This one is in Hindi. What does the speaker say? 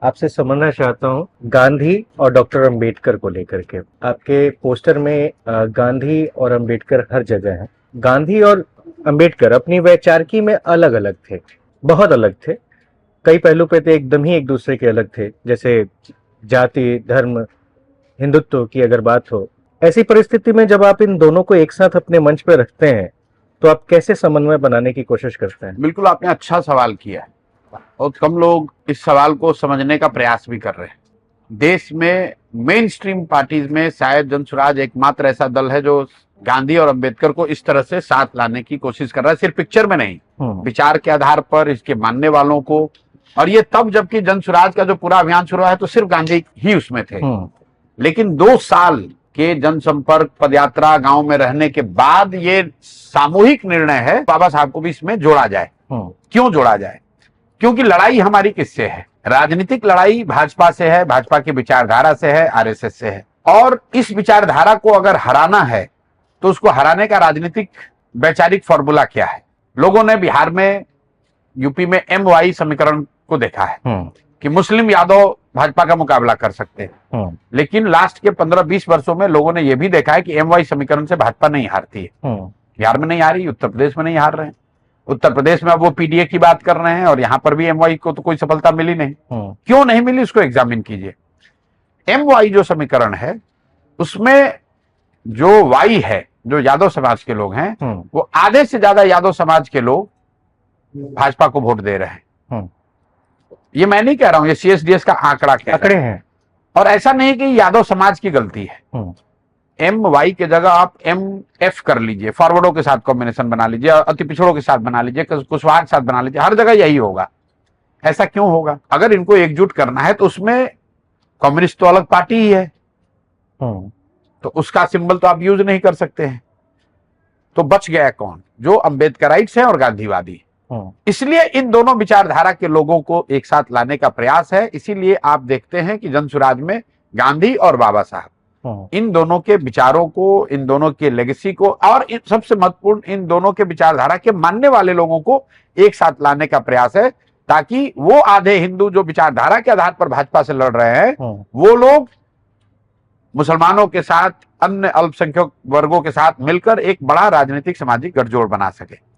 आपसे समझना चाहता हूँ गांधी और डॉक्टर अंबेडकर को लेकर के। आपके पोस्टर में गांधी और अंबेडकर हर जगह है। गांधी और अंबेडकर अपनी वैचारिकी में अलग अलग थे, बहुत अलग थे। कई पहलू पे तो एकदम ही एक दूसरे के अलग थे, जैसे जाति, धर्म, हिंदुत्व की अगर बात हो। ऐसी परिस्थिति में जब आप इन दोनों को एक साथ अपने मंच पर रखते हैं तो आप कैसे समन्वय बनाने की कोशिश करते हैं? बिल्कुल, आपने अच्छा सवाल किया है। बहुत कम लोग इस सवाल को समझने का प्रयास भी कर रहे हैं। देश में मेन स्ट्रीम पार्टीज में शायद जनसुराज एकमात्र ऐसा दल है जो गांधी और अंबेडकर को इस तरह से साथ लाने की कोशिश कर रहा है, सिर्फ पिक्चर में नहीं, विचार के आधार पर इसके मानने वालों को। और ये तब जबकि जनसुराज का जो पूरा अभियान शुरू हुआ है तो सिर्फ गांधी ही उसमें थे। लेकिन 2 साल के जनसंपर्क, पदयात्रा, गांव में रहने के बाद ये सामूहिक निर्णय है बाबा साहब को भी इसमें जोड़ा जाए। क्यों जोड़ा जाए? क्योंकि लड़ाई हमारी किससे है? राजनीतिक लड़ाई भाजपा से है, भाजपा की विचारधारा से है, आरएसएस से है। और इस विचारधारा को अगर हराना है तो उसको हराने का राजनीतिक वैचारिक फॉर्मूला क्या है? लोगों ने बिहार में, यूपी में MY समीकरण को देखा है कि मुस्लिम यादव भाजपा का मुकाबला कर सकते हैं। लेकिन लास्ट के 15-20 वर्षों में लोगों ने यह भी देखा है कि MY समीकरण से भाजपा नहीं हारती है। बिहार में नहीं हारी, उत्तर प्रदेश में नहीं हार रहे हैं। उत्तर प्रदेश में अब वो PDA की बात कर रहे हैं और यहां पर भी MY को तो कोई सफलता मिली नहीं। क्यों नहीं मिली, उसको एग्जामिन कीजिए। MY जो समीकरण है उसमें जो Y है, जो यादव समाज के लोग हैं, वो आधे से ज्यादा यादव समाज के लोग भाजपा को वोट दे रहे हैं। ये मैं नहीं कह रहा हूं, ये CSDS का आंकड़े हैं। और ऐसा नहीं कि यादव समाज की गलती है। MY के जगह आप MF कर लीजिए, फॉरवर्डों के साथ कॉम्बिनेशन बना लीजिए, अति पिछड़ों के साथ बना लीजिए, कुशवाहा के साथ बना लीजिए, हर जगह यही होगा। ऐसा क्यों होगा? अगर इनको एकजुट करना है तो उसमें कम्युनिस्ट तो अलग पार्टी ही है, तो उसका सिंबल तो आप यूज नहीं कर सकते हैं। तो बच गया कौन? जो अम्बेडकराइट्स हैं और गांधीवादी। इसलिए इन दोनों विचारधारा के लोगों को एक साथ लाने का प्रयास है। इसीलिए आप देखते हैं कि जनसुराज में गांधी और बाबा साहब, इन दोनों के विचारों को, इन दोनों के लेगेसी को, और सबसे महत्वपूर्ण इन दोनों के विचारधारा के मानने वाले लोगों को एक साथ लाने का प्रयास है, ताकि वो आधे हिंदू जो विचारधारा के आधार पर भाजपा से लड़ रहे हैं, वो लोग मुसलमानों के साथ, अन्य अल्पसंख्यक वर्गों के साथ मिलकर एक बड़ा राजनीतिक सामाजिक गठजोड़ बना सके।